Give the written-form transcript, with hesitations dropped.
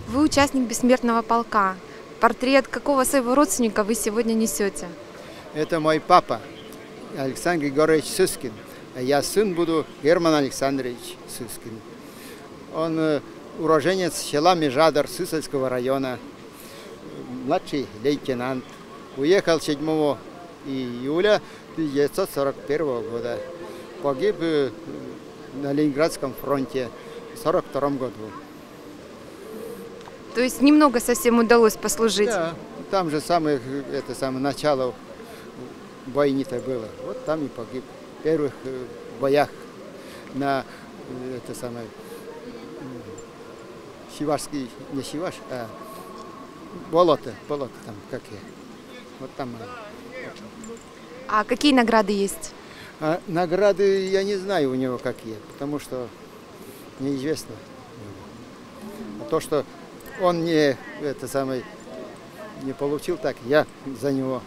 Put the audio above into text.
Вы участник бессмертного полка. Портрет какого своего родственника вы сегодня несете? Это мой папа, Александр Григорьевич Сыскин. А я сын буду Герман Александрович Сыскин. Он уроженец села Межадар Сысольского района, младший лейтенант. Уехал 7 июля 1941 года. Погиб на Ленинградском фронте в 1942 году. То есть немного совсем удалось послужить? Да, там же самое начало войны-то было. Вот там и погиб. В первых боях на Сивашский, не Сиваш, а болото там какие. Вот там. А какие награды есть? А награды я не знаю у него какие, потому что неизвестно. А то, что он не получил, так я за него